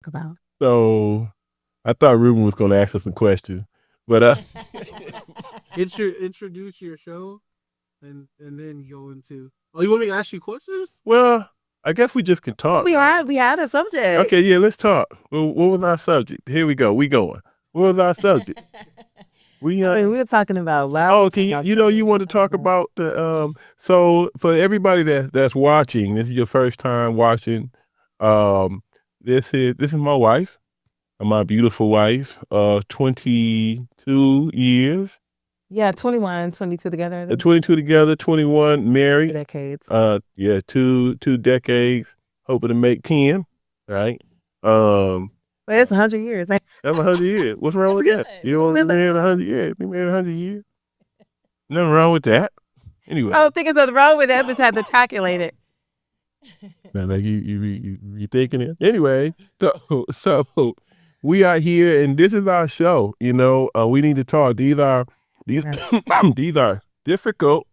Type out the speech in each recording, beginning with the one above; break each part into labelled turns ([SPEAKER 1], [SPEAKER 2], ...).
[SPEAKER 1] about.
[SPEAKER 2] So I thought Ruben was going to ask us some questions, but
[SPEAKER 3] Introduce your show, and then go into. Oh, you want me to ask you questions?
[SPEAKER 2] well, I guess we just can talk.
[SPEAKER 1] We had a subject.
[SPEAKER 2] Okay, yeah, let's talk. Well, what was our subject? Here we go. We going. What was our subject?
[SPEAKER 1] We were talking about love.
[SPEAKER 2] Oh, can you want to talk about the so for everybody that's watching, this is your first time watching. This is my wife, my beautiful wife, 22 years.
[SPEAKER 1] Yeah, 21, 22 together.
[SPEAKER 2] 22 together, 21 married.
[SPEAKER 1] 2 decades.
[SPEAKER 2] Yeah, two decades, hoping to make 10, right?
[SPEAKER 1] Well, it's 100 years.
[SPEAKER 2] That's 100 years. What's wrong with that? You don't want to marry 100 years. We married 100 years. Nothing wrong with that. Anyway.
[SPEAKER 1] I don't think there's nothing wrong with that. Just had to calculate it.
[SPEAKER 2] Now, like you thinking it. Anyway, so we are here, and this is our show. You know, we need to talk. These are difficult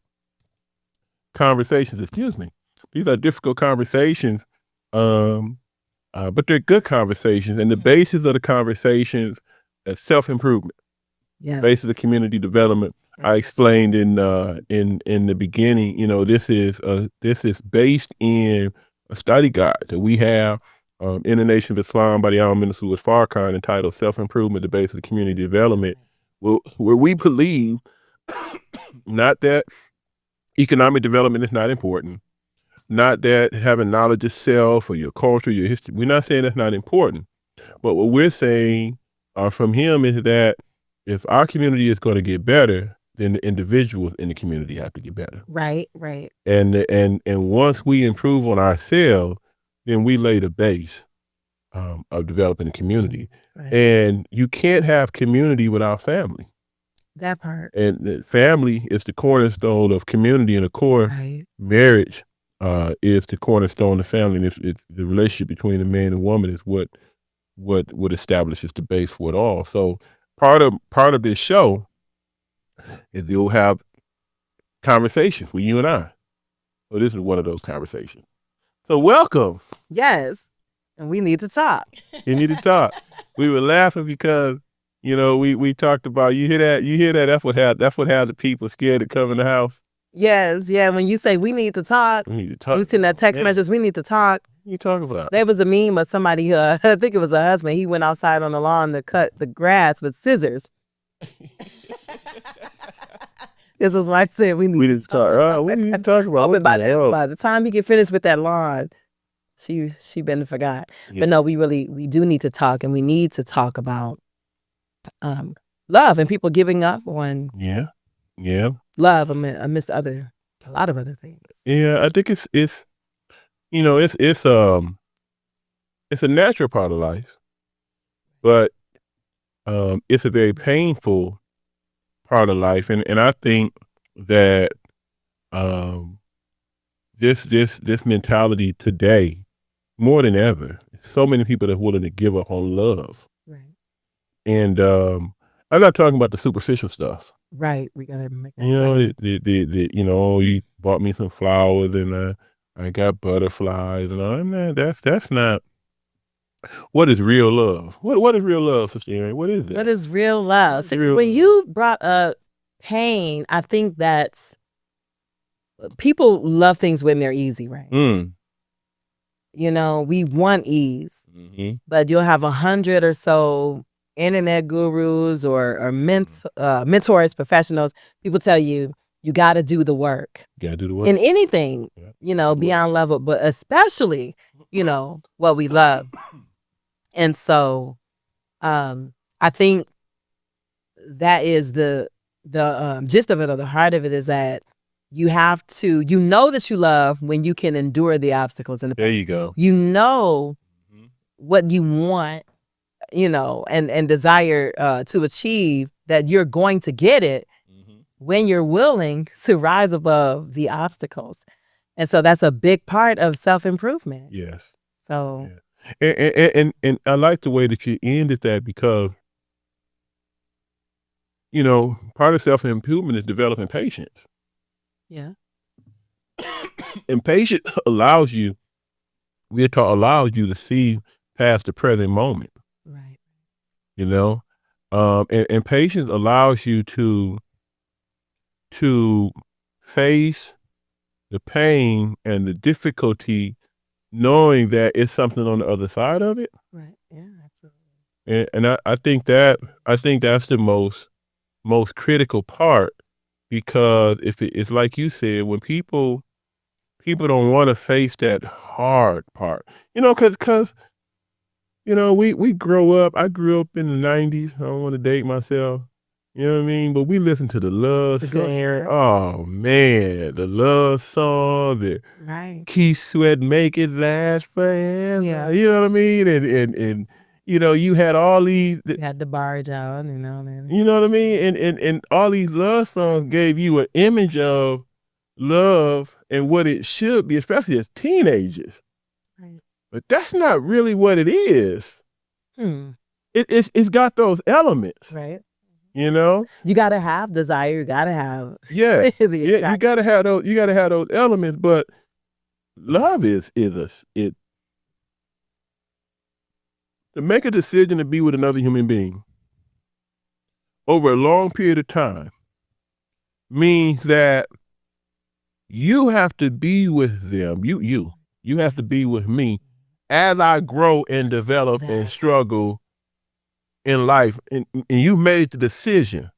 [SPEAKER 2] conversations. Excuse me. These are difficult conversations, but they're good conversations. And the basis of the conversations is self-improvement.
[SPEAKER 1] Yeah.
[SPEAKER 2] Basis of community development. I explained in the beginning. You know, this is based in a study guide that we have in the Nation of Islam by the Honorable Minister Louis Farrakhan, entitled "Self-Improvement: The Basis of Community Development," where we believe not that economic development is not important, not that having knowledge of self or your culture, your history. We're not saying that's not important, but what we're saying from him is that if our community is going to get better, then the individuals in the community have to get better.
[SPEAKER 1] Right.
[SPEAKER 2] And once we improve on ourselves, then we lay the base of developing a community.
[SPEAKER 1] Right.
[SPEAKER 2] And you can't have community without family.
[SPEAKER 1] That part.
[SPEAKER 2] And family is the cornerstone of community, and of course, marriage is the cornerstone of family. And it's the relationship between a man and woman is what establishes the base for it all. So part of this show is you'll have conversations with you and I. So this is one of those conversations. So welcome.
[SPEAKER 1] Yes. And we need to talk.
[SPEAKER 2] You need to talk. We were laughing because, you know, we talked about, you hear that, that's what has the people scared to come in the house.
[SPEAKER 1] Yes, yeah. When you say we need to talk,
[SPEAKER 2] we need to talk.
[SPEAKER 1] We send that text message, we need to talk.
[SPEAKER 2] What you talking about?
[SPEAKER 1] There was a meme of somebody, I think it was a husband, he went outside on the lawn to cut the grass with scissors. This is why I said we need to talk.
[SPEAKER 2] We need to talk about
[SPEAKER 1] it. By the time he get finished with that lawn, she been forgot. Yeah. But no, we do need to talk, and we need to talk about love and people giving up on love amidst a lot of other things.
[SPEAKER 2] Yeah, I think it's you know, it's a natural part of life, but it's a very painful part of life, and I think that this mentality today, more than ever, so many people that are willing to give up on love.
[SPEAKER 1] Right.
[SPEAKER 2] And I'm not talking about the superficial stuff.
[SPEAKER 1] Right. We gotta make that.
[SPEAKER 2] You know, the you know, you bought me some flowers and I got butterflies and all that. That's not what is real love. What is real love, Sister Erin? What is it?
[SPEAKER 1] What is real love? When you brought up pain, I think that's people love things when they're easy, right? You know, we want ease, but you'll have 100 or so internet gurus or mentors, professionals. People tell you got to do the work.
[SPEAKER 2] You got to do the work
[SPEAKER 1] in anything, you know, beyond level, but especially, you know, what we love. And so, I think that is the gist of it, or the heart of it, is that you have to, you know, that you love when you can endure the obstacles in the path.
[SPEAKER 2] There you go.
[SPEAKER 1] You know what you want, you know, and desire to achieve, that you're going to get it when you're willing to rise above the obstacles. And so that's a big part of self-improvement.
[SPEAKER 2] Yes.
[SPEAKER 1] So.
[SPEAKER 2] Yeah. And I like the way that you ended that, because, you know, part of self-improvement is developing patience.
[SPEAKER 1] Yeah.
[SPEAKER 2] And patience allows you to see past the present moment.
[SPEAKER 1] Right.
[SPEAKER 2] You know, and patience allows you to face the pain and the difficulty, knowing that it's something on the other side of it.
[SPEAKER 1] Right. Yeah. Absolutely.
[SPEAKER 2] And I think that's the most critical part, because if it's like you said, when people don't want to face that hard part, because we grow up. I grew up in the 90s. I don't want to date myself. You know what I mean? But we listen to the love song. Oh man, the love song, the Keith Sweat, Make It Last Forever.
[SPEAKER 1] Yeah.
[SPEAKER 2] You know what I mean? And you had all these.
[SPEAKER 1] You had the barge on,
[SPEAKER 2] You know what I mean? And all these love songs gave you an image of love and what it should be, especially as teenagers.
[SPEAKER 1] Right.
[SPEAKER 2] But that's not really what it is. It's got those elements.
[SPEAKER 1] Right.
[SPEAKER 2] You know?
[SPEAKER 1] You gotta have desire, you gotta have
[SPEAKER 2] you gotta have those elements, but love is it. To make a decision to be with another human being over a long period of time means that you have to be with them. You have to be with me as I grow and develop and struggle in life. And you made the decision.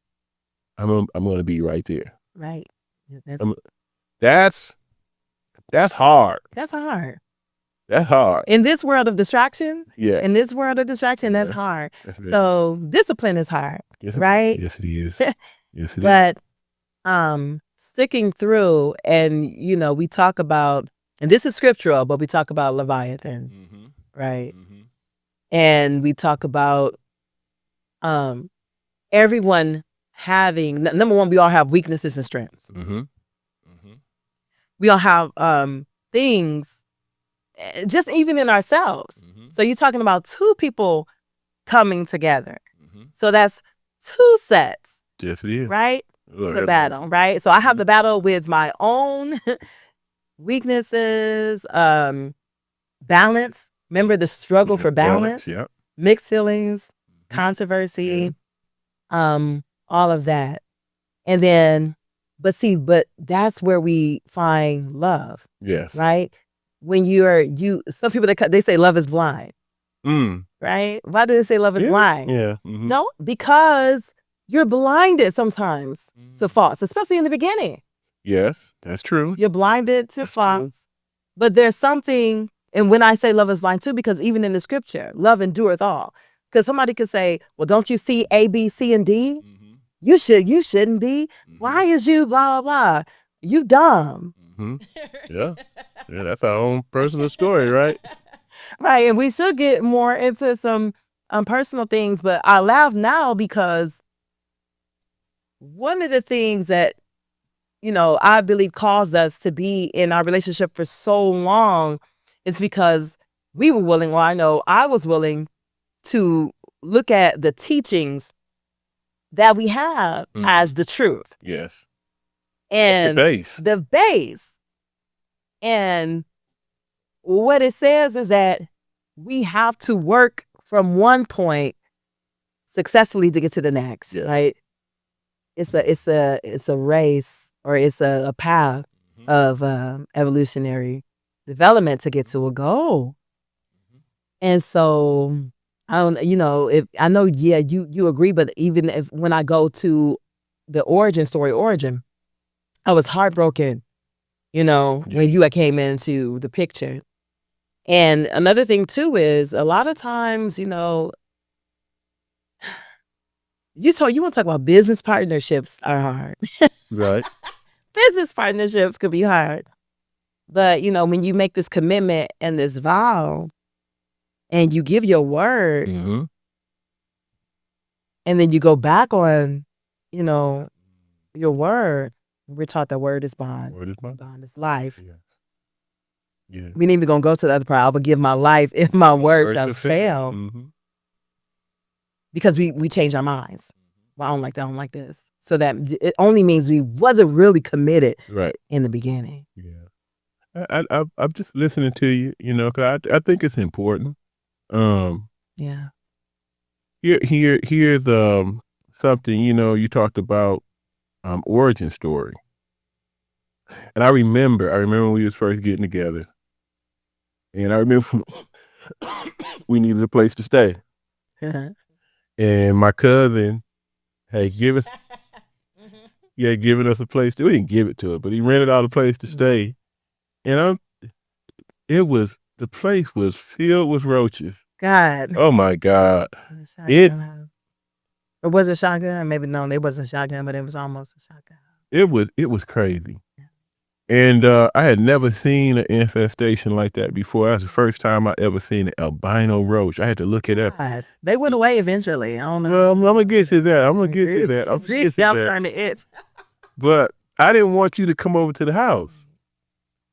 [SPEAKER 2] I'm going to be right there.
[SPEAKER 1] Right.
[SPEAKER 2] That's hard.
[SPEAKER 1] That's hard.
[SPEAKER 2] That's hard.
[SPEAKER 1] In this world of distraction, that's hard. So discipline is hard, right?
[SPEAKER 2] Yes, it is. Yes, it
[SPEAKER 1] is. But sticking through, and we talk about, and this is scriptural, but we talk about Leviathan, right? And we talk about everyone having, number one, we all have weaknesses and strengths. We all have things, just even in ourselves. So you're talking about two people coming together. So that's two sets.
[SPEAKER 2] Yes, it is.
[SPEAKER 1] Right? It's a battle, right? So I have the battle with my own weaknesses, balance. Remember the struggle for balance?
[SPEAKER 2] Yeah.
[SPEAKER 1] Mixed feelings, controversy, all of that. And then, but that's where we find love.
[SPEAKER 2] Yes.
[SPEAKER 1] Right? When some people, they say love is blind. Right? Why do they say love is blind?
[SPEAKER 2] Yeah.
[SPEAKER 1] No, because you're blinded sometimes to faults, especially in the beginning.
[SPEAKER 2] Yes, that's true.
[SPEAKER 1] You're blinded to faults. But there's something, and when I say love is blind too, because even in the scripture, love endureth all. Because somebody could say, well, don't you see A, B, C, and D? You shouldn't be. Why is you blah, blah, blah? You dumb.
[SPEAKER 2] Yeah, that's our own personal story, right?
[SPEAKER 1] Right, and we should get more into some personal things, but I laugh now because one of the things that, I believe caused us to be in our relationship for so long is because we were willing, I know I was willing to look at the teachings that we have as the truth.
[SPEAKER 2] Yes.
[SPEAKER 1] And the base. And what it says is that we have to work from one point successfully to get to the next, right? It's a race, or it's a path of evolutionary development to get to a goal. And so I don't, you agree, but even when I go to the origin, I was heartbroken, when you came into the picture. And another thing too is a lot of times, you want to talk about business partnerships are hard.
[SPEAKER 2] Right.
[SPEAKER 1] Business partnerships could be hard. But, when you make this commitment and this vow and you give your word and then you go back on, your word. We're taught that word is bond.
[SPEAKER 2] Word is bond.
[SPEAKER 1] Bond is life.
[SPEAKER 2] Yes. Yeah.
[SPEAKER 1] We ain't even going to go to the other part. I will give my life if my word shall fail. Because we change our minds. Well, I don't like that. I don't like this. So that it only means we wasn't really committed in the beginning.
[SPEAKER 2] Yeah. I'm just listening to you, because I think it's important.
[SPEAKER 1] Yeah.
[SPEAKER 2] Here's something, you talked about origin story. And I remember when we was first getting together. And I remember we needed a place to stay. And my cousin had given us a place we didn't give it to her, but he rented out a place to stay. And the place was filled with roaches.
[SPEAKER 1] God.
[SPEAKER 2] Oh my God.
[SPEAKER 1] Or was it shotgun? Maybe no, it wasn't shotgun, but it was almost a shotgun.
[SPEAKER 2] It was crazy. And I had never seen an infestation like that before. That was the first time I ever seen an albino roach. I had to look it up.
[SPEAKER 1] God. They went away eventually. I don't know.
[SPEAKER 2] Well, I'm gonna get to that. I'm
[SPEAKER 1] starting to itch.
[SPEAKER 2] But I didn't want you to come over to the house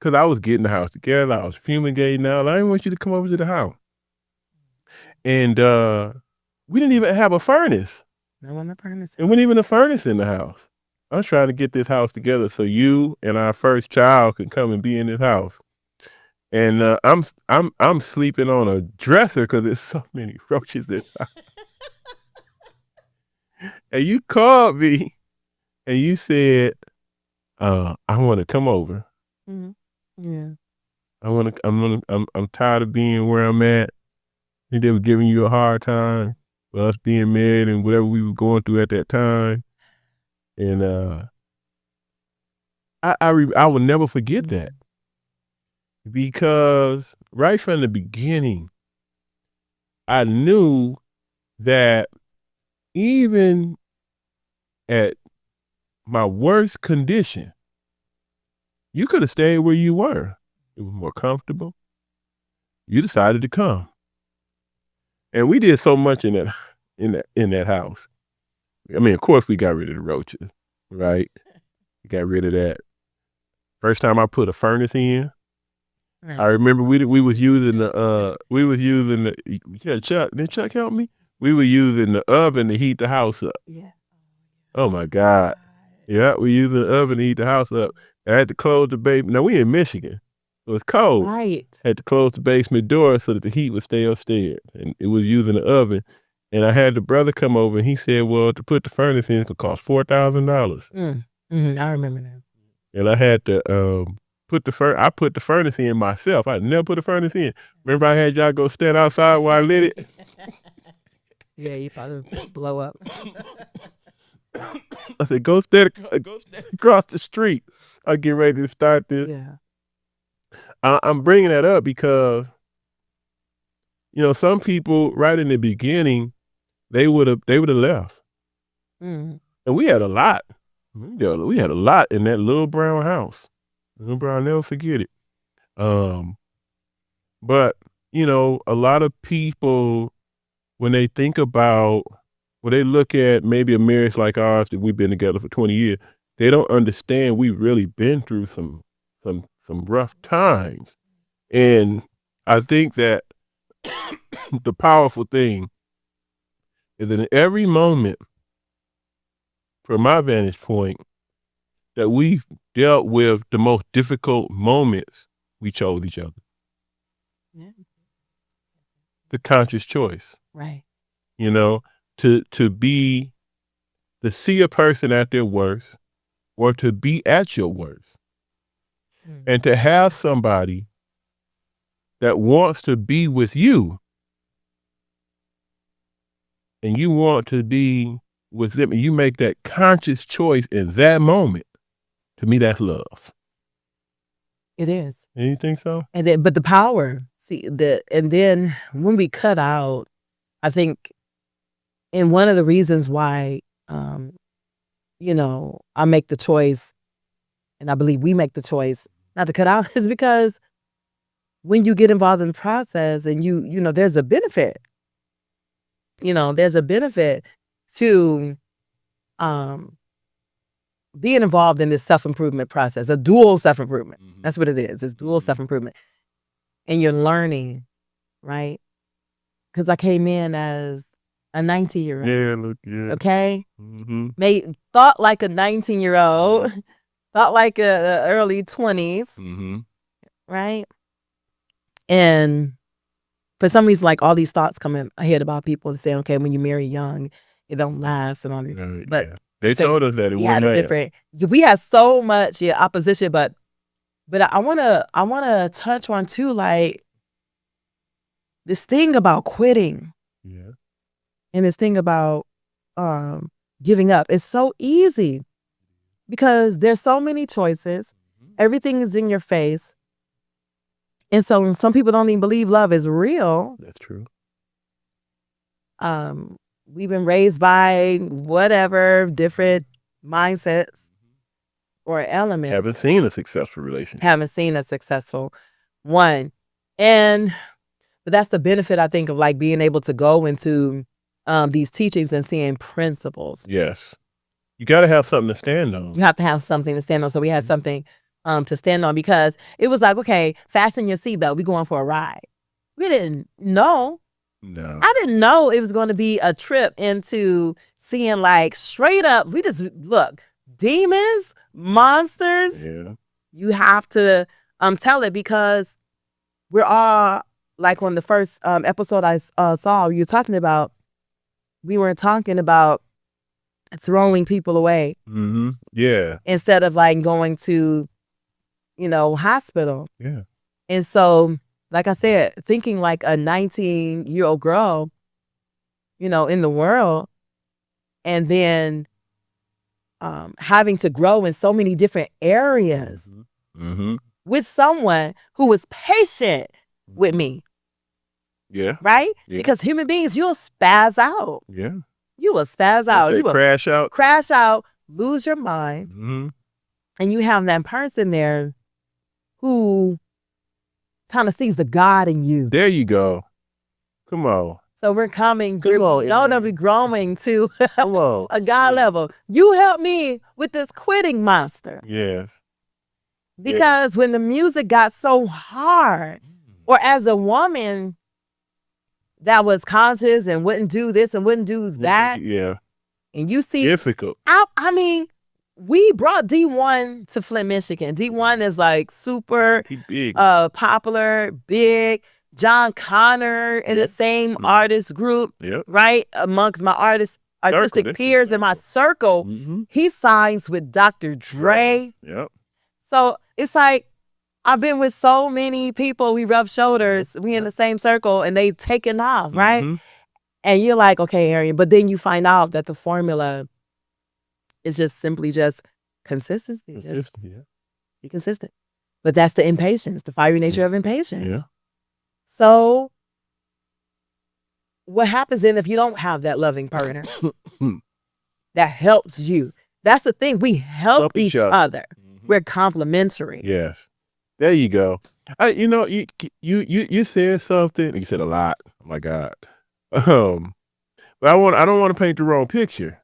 [SPEAKER 2] because I was getting the house together. I was fumigating out. I didn't want you to come over to the house. And we didn't even have a furnace.
[SPEAKER 1] No one a furnace.
[SPEAKER 2] It wasn't even a furnace in the house. I was trying to get this house together so you and our first child could come and be in this house. And I'm sleeping on a dresser because there's so many roaches in the house. And you called me and you said, I want to come over.
[SPEAKER 1] Mm-hmm. Yeah.
[SPEAKER 2] I'm tired of being where I'm at. I think they were giving you a hard time for us being married and whatever we were going through at that time. And I will never forget that, because right from the beginning, I knew that even at my worst condition, you could have stayed where you were. It was more comfortable. You decided to come, and we did so much in that house. I mean, of course, we got rid of the roaches, right? We got rid of that. First time I put a furnace in, right. I remember we was using Chuck. Did Chuck help me? We were using the oven to heat the house up.
[SPEAKER 1] Yeah.
[SPEAKER 2] Oh my God. Yeah, we using the oven to heat the house up. I had to close the basement. Now we in Michigan, so it's cold.
[SPEAKER 1] Right.
[SPEAKER 2] Had to close the basement door so that the heat would stay upstairs, and it was using the oven. And I had the brother come over, and he said, well, to put the furnace in, it could cost $4,000.
[SPEAKER 1] I remember that.
[SPEAKER 2] And I had to put the furnace in myself. I never put a furnace in. Remember I had y'all go stand outside while I lit it?
[SPEAKER 1] Yeah, you probably blow up.
[SPEAKER 2] I said, go stand across the street. I'll get ready to start this.
[SPEAKER 1] Yeah.
[SPEAKER 2] I'm bringing that up because, some people right in the beginning, they would have left.
[SPEAKER 1] Mm.
[SPEAKER 2] And we had a lot. We had a lot in that little brown house. I'll never forget it. But, a lot of people, when they look at maybe a marriage like ours that we've been together for 20 years, they don't understand we've really been through some rough times. And I think that the powerful thing is that in every moment, from my vantage point, that we've dealt with the most difficult moments, we chose each other.
[SPEAKER 1] Yeah.
[SPEAKER 2] The conscious choice.
[SPEAKER 1] Right.
[SPEAKER 2] To see a person at their worst or to be at your worst. And to have somebody that wants to be with you and you want to be with them, and you make that conscious choice in that moment, to me, that's love.
[SPEAKER 1] It is.
[SPEAKER 2] And you think so?
[SPEAKER 1] But the power, and then when we cut out, I think, and one of the reasons why, I make the choice, and I believe we make the choice not to cut out, is because when you get involved in the process and there's a benefit. There's a benefit to being involved in this self-improvement process, a dual self-improvement. Mm-hmm. That's what it is. It's dual self-improvement. And you're learning, right? Because I came in as a 19-year-old.
[SPEAKER 2] Yeah, look, yeah.
[SPEAKER 1] Okay?
[SPEAKER 2] Mm-hmm.
[SPEAKER 1] Thought like a 19-year-old, thought like a early 20s,
[SPEAKER 2] mm-hmm.
[SPEAKER 1] right? And for some reason, like all these thoughts come in ahead about people to say, okay, when you marry young, it don't last and all this. But
[SPEAKER 2] they told us that it wouldn't last.
[SPEAKER 1] We had so much opposition, but I wanna touch on too, like this thing about quitting.
[SPEAKER 2] Yeah.
[SPEAKER 1] And this thing about giving up. It's so easy because there's so many choices. Everything is in your face. And so some people don't even believe love is real.
[SPEAKER 2] That's true.
[SPEAKER 1] We've been raised by whatever different mindsets or elements.
[SPEAKER 2] Haven't seen a successful relationship.
[SPEAKER 1] Haven't seen a successful one. But that's the benefit, I think, of like being able to go into these teachings and seeing principles.
[SPEAKER 2] Yes. You got to have something to stand on.
[SPEAKER 1] You have to have something to stand on. So we had something to stand on, because it was like, okay, fasten your seatbelt. We're going for a ride. We didn't know.
[SPEAKER 2] No.
[SPEAKER 1] I didn't know it was going to be a trip into seeing like straight up, we just look, demons, monsters.
[SPEAKER 2] Yeah.
[SPEAKER 1] You have to tell it, because we're all, like on the first episode I saw, you were talking about, we weren't talking about throwing people away.
[SPEAKER 2] Mm-hmm. Yeah.
[SPEAKER 1] Instead of like going to, hospital.
[SPEAKER 2] Yeah.
[SPEAKER 1] And so, like I said, thinking like a 19-year-old girl, in the world, and then having to grow in so many different areas with someone who was patient with me.
[SPEAKER 2] Yeah.
[SPEAKER 1] Right?
[SPEAKER 2] Yeah.
[SPEAKER 1] Because human beings, you'll spaz out.
[SPEAKER 2] Yeah.
[SPEAKER 1] You will spaz out. You will
[SPEAKER 2] crash out.
[SPEAKER 1] Crash out, lose your mind.
[SPEAKER 2] Mm-hmm.
[SPEAKER 1] And you have that person there who kind of sees the God in you.
[SPEAKER 2] There you go. Come on.
[SPEAKER 1] So we're growing to
[SPEAKER 2] Hello.
[SPEAKER 1] a God level. You help me with this quitting monster.
[SPEAKER 2] Yes.
[SPEAKER 1] Because when the music got so hard, or as a woman that was conscious and wouldn't do this and wouldn't do that.
[SPEAKER 2] Yeah.
[SPEAKER 1] And you see.
[SPEAKER 2] Difficult.
[SPEAKER 1] I mean, we brought D1 to Flint, Michigan. D1 is like super
[SPEAKER 2] big.
[SPEAKER 1] Popular, big. John Connor in the same artist group, right? Amongst my artistic peers in my circle. He signs with Dr. Dre.
[SPEAKER 2] Yep.
[SPEAKER 1] So it's like, I've been with so many people, we rub shoulders, we in the same circle, and they taking off, right? And you're like, okay, Arian, but then you find out that the formula is just simply just consistency. Just be consistent. But that's the impatience, the fiery nature of impatience.
[SPEAKER 2] Yeah.
[SPEAKER 1] So what happens then if you don't have that loving partner that helps you? That's the thing. We help each other. We're complementary.
[SPEAKER 2] Yes. There you go. You said something. You said a lot. Oh my God. But I don't want to paint the wrong picture,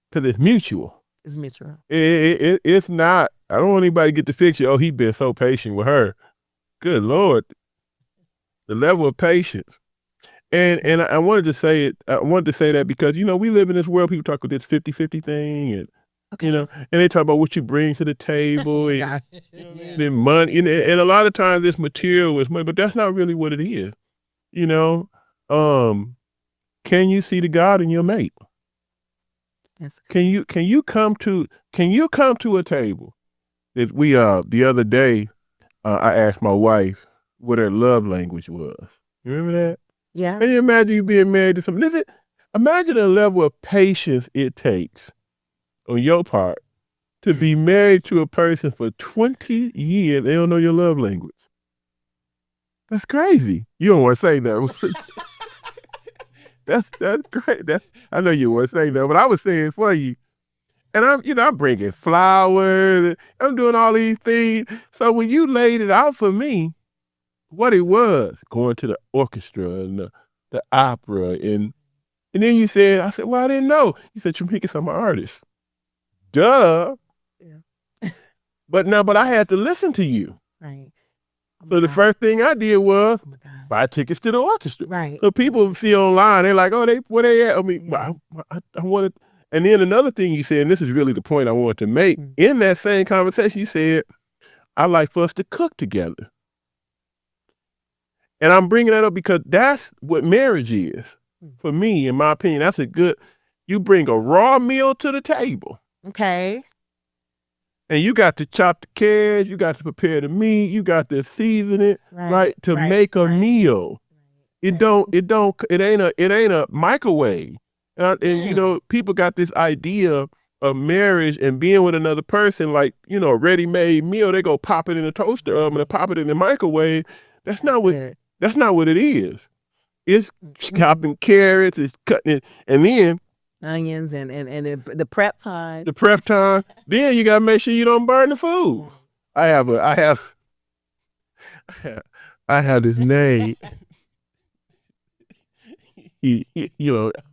[SPEAKER 2] because it's mutual.
[SPEAKER 1] It's mutual.
[SPEAKER 2] It's not. I don't want anybody to get the picture. Oh, he's been so patient with her. Good Lord. The level of patience. And I wanted to say it. I wanted to say that because, we live in this world, people talk about this 50-50 thing, and and they talk about what you bring to the table and, and money. And a lot of times this material is money, but that's not really what it is. Can you see the God in your mate?
[SPEAKER 1] Yes.
[SPEAKER 2] Can you come to a table that we the other day I asked my wife what her love language was. You remember that?
[SPEAKER 1] Yeah.
[SPEAKER 2] Can you imagine you being married to somebody? Listen, imagine the level of patience it takes on your part to be married to a person for 20 years. They don't know your love language. That's crazy. You don't want to say that. That's great. I know you want to say that, but I was saying for you. And I'm bringing flowers. I'm doing all these things. So when you laid it out for me, what it was, going to the orchestra and the opera, and then you said, I said, well, I didn't know. You said, you're making some artists. Duh. Yeah. But I had to listen to you.
[SPEAKER 1] Right.
[SPEAKER 2] So the first thing I did was buy tickets to the orchestra.
[SPEAKER 1] Right.
[SPEAKER 2] So people see online, they're like, oh, where they at? I mean, I wanted. And then another thing you said, and this is really the point I wanted to make, in that same conversation, you said, I like for us to cook together. And I'm bringing that up because that's what marriage is. For me, in my opinion, that's you bring a raw meal to the table.
[SPEAKER 1] Okay.
[SPEAKER 2] And you got to chop the carrots, you got to prepare the meat, you got to season it, right, to make a meal. It ain't a microwave. And people got this idea of marriage and being with another person like, a ready-made meal. They go pop it in the toaster oven and pop it in the microwave. That's not what it is. It's chopping carrots, it's cutting it, and then
[SPEAKER 1] onions and the prep time.
[SPEAKER 2] The prep time. Then you gotta make sure you don't burn the food. I have this name.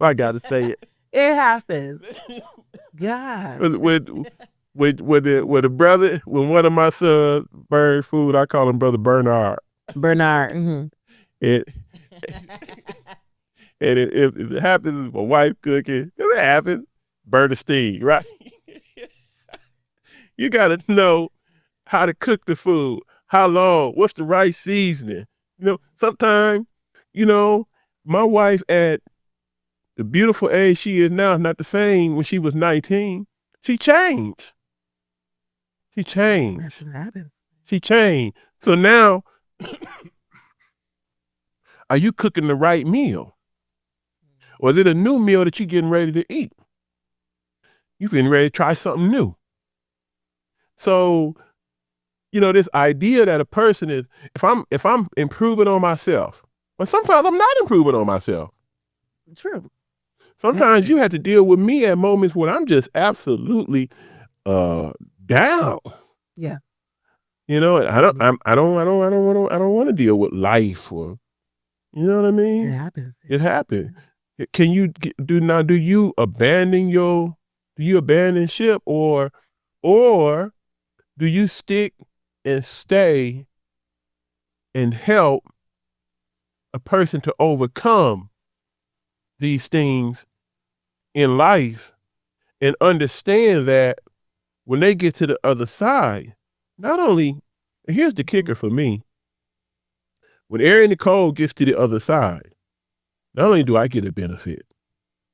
[SPEAKER 2] I gotta say it.
[SPEAKER 1] It happens. God.
[SPEAKER 2] When one of my sons burned food, I call him Brother Bernard.
[SPEAKER 1] Bernard. Mm-hmm.
[SPEAKER 2] And it happens, my wife cooking, it happens, Bernstein, right? You got to know how to cook the food, how long, what's the right seasoning. Sometimes, my wife at the beautiful age she is now is not the same when she was 19. She changed.
[SPEAKER 1] That's what happens.
[SPEAKER 2] She changed. So now, are you cooking the right meal? Or is it a new meal that you're getting ready to eat? You're getting ready to try something new. So, this idea that a person is, if I'm improving on myself, but sometimes I'm not improving on myself.
[SPEAKER 1] True.
[SPEAKER 2] Sometimes you have to deal with me at moments when I'm just absolutely down.
[SPEAKER 1] Yeah.
[SPEAKER 2] I don't want to deal with life, or you know what I mean?
[SPEAKER 1] It happens.
[SPEAKER 2] It happens. Can you do you abandon ship, or do you stick and stay and help a person to overcome these things in life and understand that when they get to the other side, not only, here's the kicker for me, when Aaron Nicole gets to the other side, not only do I get a benefit,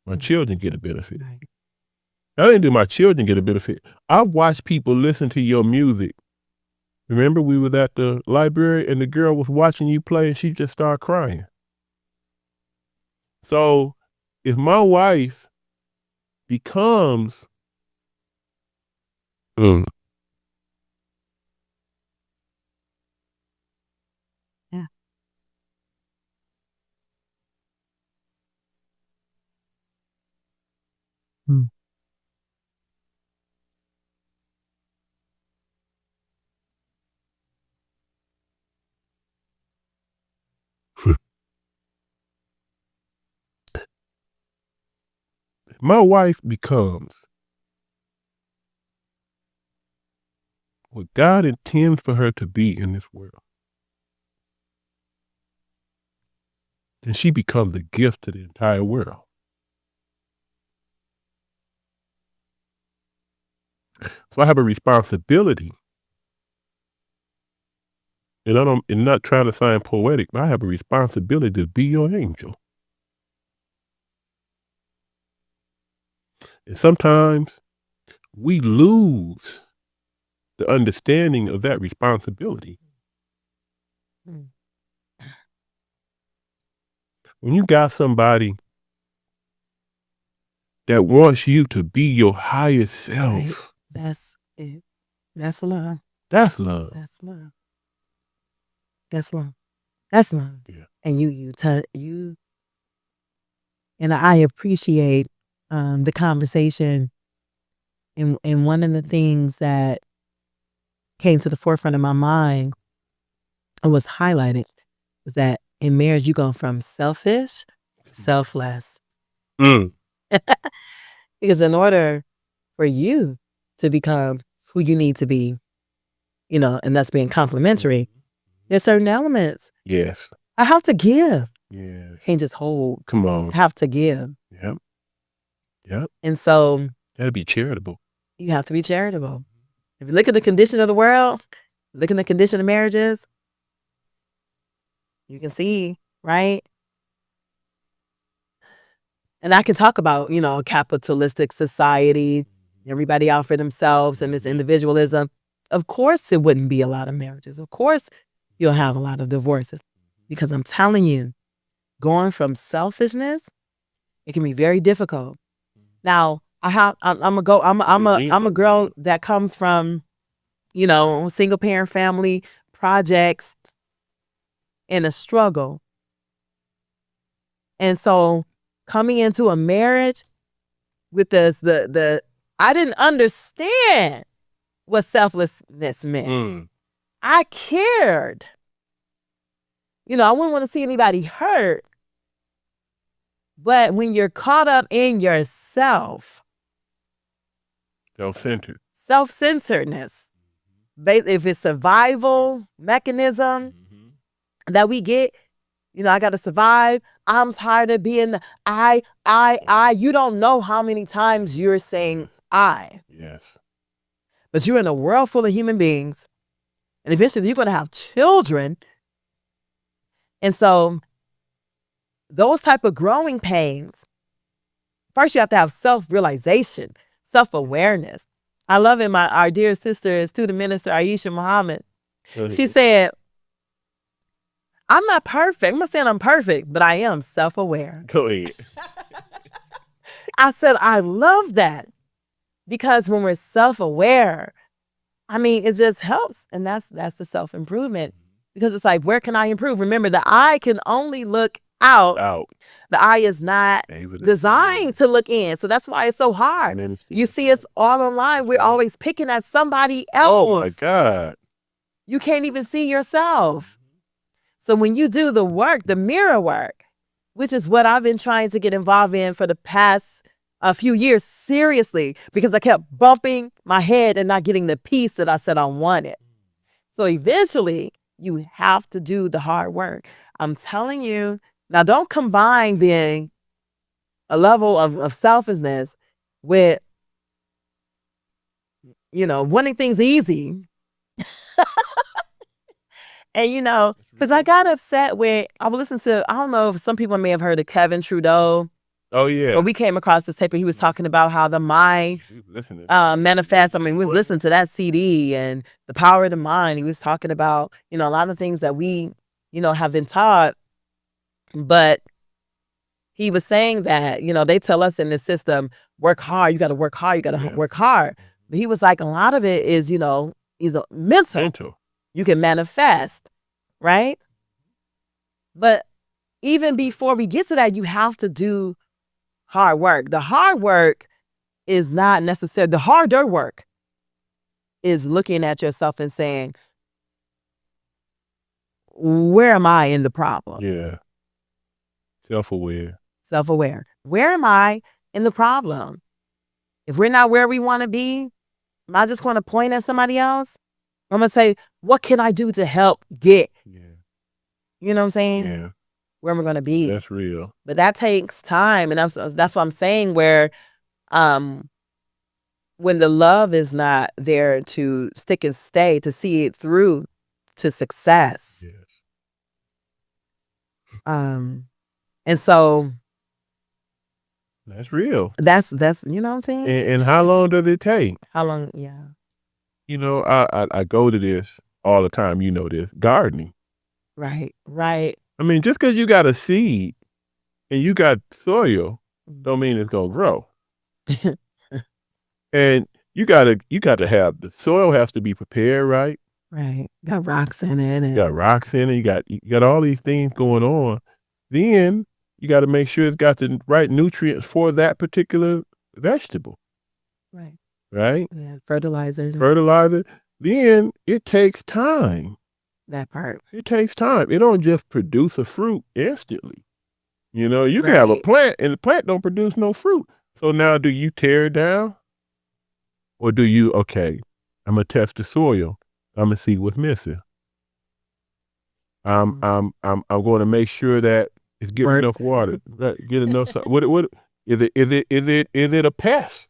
[SPEAKER 2] my children get a benefit. Not only do my children get a benefit, I've watched people listen to your music. Remember, we were at the library and the girl was watching you play and she just started crying. So if my wife becomes my wife becomes what God intends for her to be in this world, then she becomes a gift to the entire world. So I have a responsibility, and I'm not trying to sound poetic, but I have a responsibility to be your angel. And sometimes we lose the understanding of that responsibility. When you got somebody that wants you to be your highest self.
[SPEAKER 1] Right. That's it. That's love.
[SPEAKER 2] That's love.
[SPEAKER 1] That's love. That's love. That's love.
[SPEAKER 2] Yeah.
[SPEAKER 1] And you and I appreciate the conversation. And one of the things that came to the forefront of my mind and was highlighted was that in marriage you go from selfish to selfless. Because in order for you to become who you need to be, and that's being complimentary, there's certain elements.
[SPEAKER 2] Yes.
[SPEAKER 1] I have to give.
[SPEAKER 2] Yes.
[SPEAKER 1] Can't just hold.
[SPEAKER 2] Come on.
[SPEAKER 1] I have to give.
[SPEAKER 2] Yep.
[SPEAKER 1] And so
[SPEAKER 2] You gotta be charitable.
[SPEAKER 1] you have to be charitable. If you look at the condition of the world, look at the condition of marriages, You can see, right? And I can talk about, capitalistic society, everybody out for themselves and this individualism. Of course, it wouldn't be a lot of marriages. Of course, you'll have a lot of divorces. Because I'm telling you, going from selfishness, it can be very difficult. Now, I'm a girl that comes from, single parent family, projects, and a struggle. And so coming into a marriage with I didn't understand what selflessness meant. I cared. I wouldn't want to see anybody hurt. But when you're caught up in yourself, self-centeredness, if it's survival mechanism that we get, I got to survive. I'm tired of being the I. You don't know how many times you're saying I.
[SPEAKER 2] Yes.
[SPEAKER 1] But you're in a world full of human beings. And eventually you're going to have children. And so those type of growing pains, first you have to have self-realization, self-awareness. I love it. Our dear sister, student minister, Aisha Muhammad, she said, I'm not perfect. I'm not saying I'm perfect, but I am self-aware.
[SPEAKER 2] Go ahead.
[SPEAKER 1] I said, I love that. Because when we're self-aware, it just helps. And that's the self-improvement. Because it's like, where can I improve? Remember, the eye can only look out. The eye is not designed to look in. So that's why it's so hard. You see us all online. We're always picking at somebody else.
[SPEAKER 2] Oh, my God.
[SPEAKER 1] You can't even see yourself. So when you do the work, the mirror work, which is what I've been trying to get involved in for the past few years, seriously, because I kept bumping my head and not getting the peace that I said I wanted. So eventually, you have to do the hard work. I'm telling you, now don't combine being a level of selfishness with, wanting things easy. And, because I got upset with, I would listen to, I don't know if some people may have heard of Kevin Trudeau.
[SPEAKER 2] Oh, yeah.
[SPEAKER 1] But we came across this tape and he was talking about how the mind manifests. We listened to that CD and the power of the mind. He was talking about, a lot of things that we, have been taught. But he was saying that, they tell us in this system, work hard. You got to work hard. You got to work hard. But he was like, a lot of it is, mental. You can manifest, right? But even before we get to that, you have to do hard work. The hard work is not necessary. The harder work is looking at yourself and saying, where am I in the problem?
[SPEAKER 2] Yeah. Self-aware.
[SPEAKER 1] Self-aware. Where am I in the problem? If we're not where we want to be, am I just going to point at somebody else? I'm going to say, what can I do to help get?
[SPEAKER 2] Yeah.
[SPEAKER 1] You know what I'm saying?
[SPEAKER 2] Yeah.
[SPEAKER 1] Where am I going to be?
[SPEAKER 2] That's real.
[SPEAKER 1] But that takes time. And that's what I'm saying, where when the love is not there to stick and stay, to see it through to success.
[SPEAKER 2] Yes.
[SPEAKER 1] And so
[SPEAKER 2] that's real.
[SPEAKER 1] That's you know what I'm saying?
[SPEAKER 2] And how long does it take?
[SPEAKER 1] How long? Yeah.
[SPEAKER 2] I go to this all the time. This gardening.
[SPEAKER 1] Right.
[SPEAKER 2] Just because you got a seed and you got soil, don't mean it's gonna grow. And you got to have, the soil has to be prepared, right?
[SPEAKER 1] Right. Got rocks in it.
[SPEAKER 2] You got all these things going on. Then you got to make sure it's got the right nutrients for that particular vegetable.
[SPEAKER 1] Right.
[SPEAKER 2] Right?
[SPEAKER 1] Yeah. Fertilizer.
[SPEAKER 2] Then it takes time.
[SPEAKER 1] That part.
[SPEAKER 2] It takes time. It don't just produce a fruit instantly. You can have a plant and the plant don't produce no fruit. So now do you tear it down? Or do you, okay, I'm going to test the soil. I'm going to see what's missing. I'm going to make sure that it's getting enough water. Get enough. What is it a pest?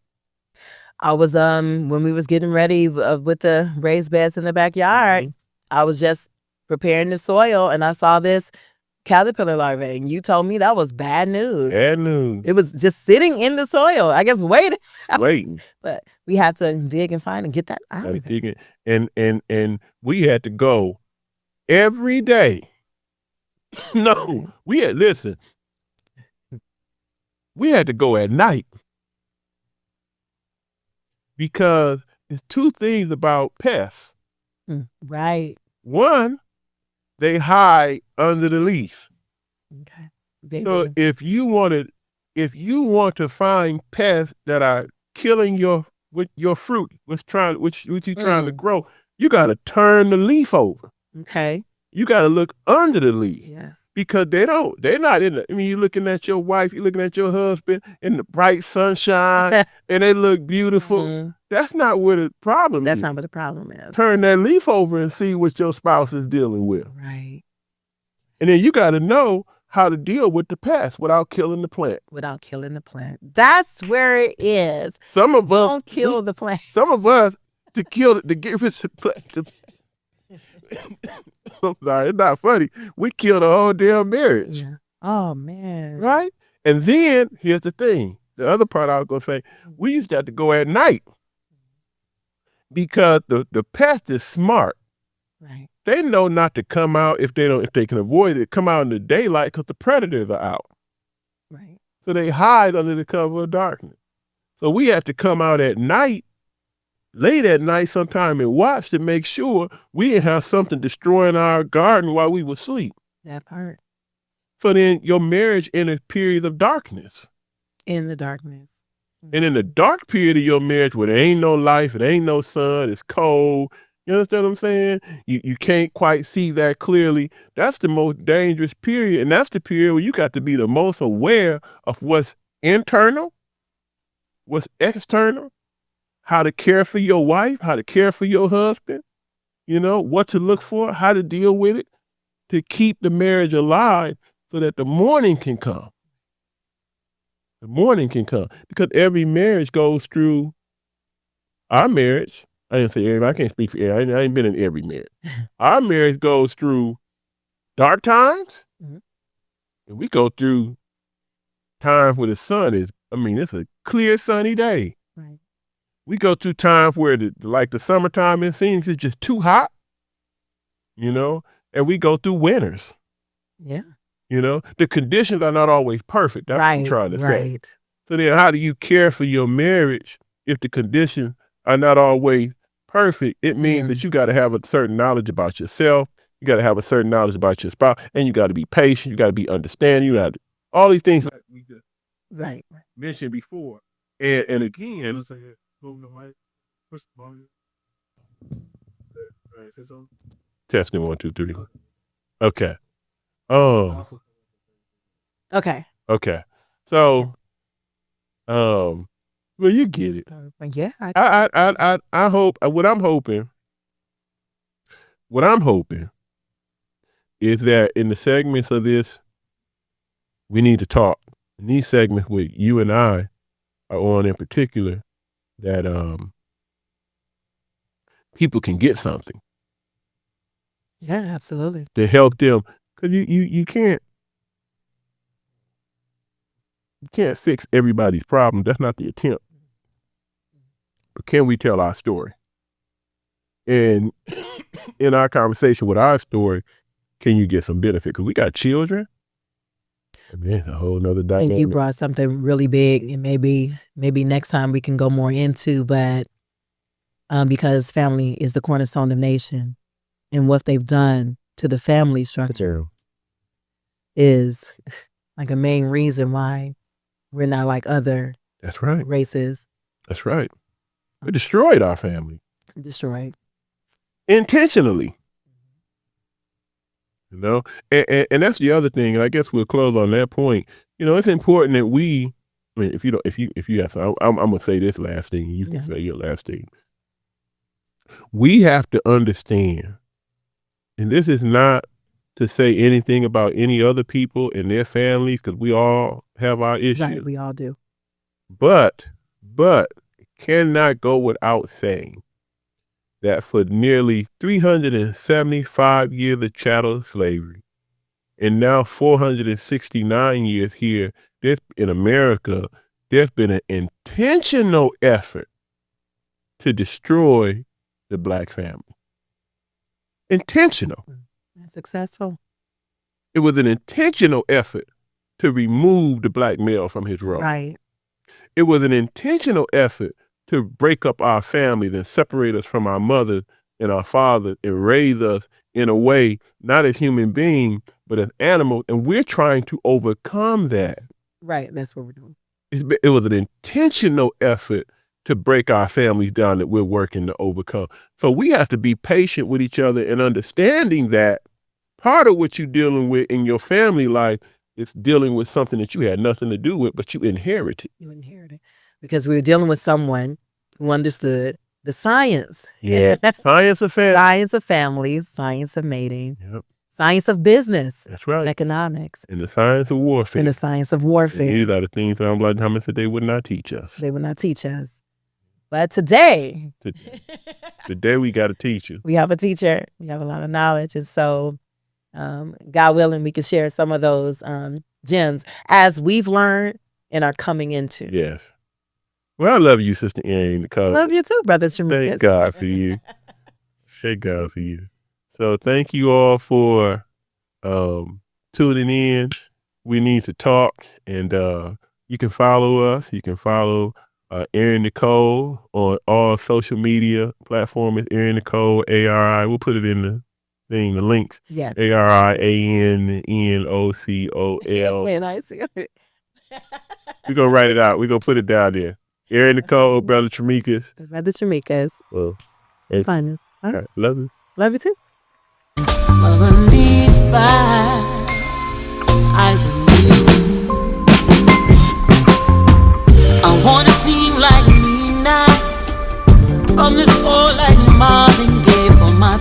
[SPEAKER 1] I was when we was getting ready with the raised beds in the backyard, I was just preparing the soil, and I saw this caterpillar larvae, and you told me that was bad news.
[SPEAKER 2] Bad news.
[SPEAKER 1] It was just sitting in the soil, I guess, waiting.
[SPEAKER 2] But
[SPEAKER 1] we had to dig and find and get that out of there.
[SPEAKER 2] And we had to go every day. No, we had to go at night, because there's two things about pests.
[SPEAKER 1] Right.
[SPEAKER 2] One, they hide under the leaf.
[SPEAKER 1] Okay.
[SPEAKER 2] So if you want to find pests that are killing your fruit, which you're trying to grow, you got to turn the leaf over.
[SPEAKER 1] Okay.
[SPEAKER 2] You got to look under the leaf.
[SPEAKER 1] Yes.
[SPEAKER 2] Because they're not in the, you're looking at your wife, you're looking at your husband in the bright sunshine and they look beautiful. That's not where the problem is.
[SPEAKER 1] That's not what the problem is.
[SPEAKER 2] Turn that leaf over and see what your spouse is dealing with.
[SPEAKER 1] Right.
[SPEAKER 2] And then you got to know how to deal with the pest without killing the plant.
[SPEAKER 1] Without killing the plant. That's where it is.
[SPEAKER 2] Some of us
[SPEAKER 1] don't kill the plant.
[SPEAKER 2] Some of us to give it to plant. I'm sorry, it's not funny. We killed the whole damn marriage.
[SPEAKER 1] Yeah. Oh man.
[SPEAKER 2] Right? And then here's the thing. The other part I was gonna say, we used to have to go at night because the pest is smart.
[SPEAKER 1] Right.
[SPEAKER 2] They know not to come out if they can avoid it, come out in the daylight because the predators are out.
[SPEAKER 1] Right.
[SPEAKER 2] So they hide under the cover of darkness. So we have to come out at night, late at night sometime, and watch to make sure we didn't have something destroying our garden while we were asleep.
[SPEAKER 1] That part.
[SPEAKER 2] So then your marriage in a period of darkness.
[SPEAKER 1] In the darkness.
[SPEAKER 2] And in the dark period of your marriage where there ain't no life, it ain't no sun, it's cold, you understand what I'm saying? You can't quite see that clearly. That's the most dangerous period. And that's the period where you got to be the most aware of what's internal, what's external, how to care for your wife, how to care for your husband, what to look for, how to deal with it, to keep the marriage alive so that the morning can come. The morning can come. Because every marriage goes through, our marriage, I didn't say everybody, I can't speak for everybody, I ain't been in every marriage. Our marriage goes through dark times, and we go through times where the sun is, it's a clear sunny day.
[SPEAKER 1] Right.
[SPEAKER 2] We go through times where like the summertime in Phoenix is just too hot, and we go through winters.
[SPEAKER 1] Yeah.
[SPEAKER 2] The conditions are not always perfect. That's what I'm trying to say.
[SPEAKER 1] Right.
[SPEAKER 2] So then how do you care for your marriage if the conditions are not always perfect? It means that you got to have a certain knowledge about yourself. You got to have a certain knowledge about your spouse, and you got to be patient. You got to be understanding. You got to, all these things like we just mentioned before. And again, testing 1, 2, 3. Okay. Oh.
[SPEAKER 1] Okay.
[SPEAKER 2] Okay. So, well, you get it.
[SPEAKER 1] Yeah.
[SPEAKER 2] I hope what I'm hoping is that in the segments of this, we need to talk. In these segments with you and I are on in particular, that people can get something.
[SPEAKER 1] Yeah, absolutely.
[SPEAKER 2] To help them. Because you can't fix everybody's problem. That's not the attempt. But can we tell our story? And in our conversation with our story, can you get some benefit? Because we got children. And then a whole nother dynamic.
[SPEAKER 1] And you brought something really big, and maybe next time we can go more into, but because family is the cornerstone of the nation, and what they've done to the family structure is like a main reason why we're not like other races.
[SPEAKER 2] That's right. We destroyed our family.
[SPEAKER 1] Destroyed.
[SPEAKER 2] Intentionally. And that's the other thing, and I guess we'll close on that point. It's important that we, if you have, I'm gonna say this last thing, and you can say your last thing. We have to understand, and this is not to say anything about any other people and their families, because we all have our issues.
[SPEAKER 1] Right, we all do.
[SPEAKER 2] But cannot go without saying that for nearly 375 years of chattel slavery, and now 469 years here in America, there's been an intentional effort to destroy the Black family. Intentional.
[SPEAKER 1] And successful.
[SPEAKER 2] It was an intentional effort to remove the Black male from his role.
[SPEAKER 1] Right.
[SPEAKER 2] It was an intentional effort to break up our families and separate us from our mothers and our fathers and raise us in a way, not as human beings, but as animals. And we're trying to overcome that.
[SPEAKER 1] Right. That's what we're doing.
[SPEAKER 2] It was an intentional effort to break our families down that we're working to overcome. So we have to be patient with each other and understanding that part of what you're dealing with in your family life is dealing with something that you had nothing to do with, but you inherited.
[SPEAKER 1] You inherited. Because we were dealing with someone who understood the science.
[SPEAKER 2] Yeah. Science of family.
[SPEAKER 1] Science of families, science of mating,
[SPEAKER 2] Yep.
[SPEAKER 1] science of business.
[SPEAKER 2] That's right.
[SPEAKER 1] And economics.
[SPEAKER 2] And the science of warfare.
[SPEAKER 1] And the science of warfare.
[SPEAKER 2] And these are the things that I'm like Thomas said they would not teach us.
[SPEAKER 1] They would not teach us. But today
[SPEAKER 2] we got a teacher.
[SPEAKER 1] We have a teacher. We have a lot of knowledge. And so, God willing, we can share some of those gems as we've learned and are coming into.
[SPEAKER 2] Yes. Well, I love you, Sister Erin.
[SPEAKER 1] Love you too, Brother Shamika.
[SPEAKER 2] Thank God for you. Thank God for you. So thank you all for tuning in. We need to talk, and you can follow us. You can follow Erin Nicole on all social media platforms. Erin Nicole, ARI. We'll put it in the thing, the links.
[SPEAKER 1] Yes.
[SPEAKER 2] ARIANNOCOL.
[SPEAKER 1] When I see it.
[SPEAKER 2] We're going to write it out. We're going to put it down there. Erin Nicole, Brother Tremikas.
[SPEAKER 1] Brother Tremikas.
[SPEAKER 2] Well,
[SPEAKER 1] finest.
[SPEAKER 2] All right. Love you.
[SPEAKER 1] Love you too.
[SPEAKER 4] I believe. I want to seem like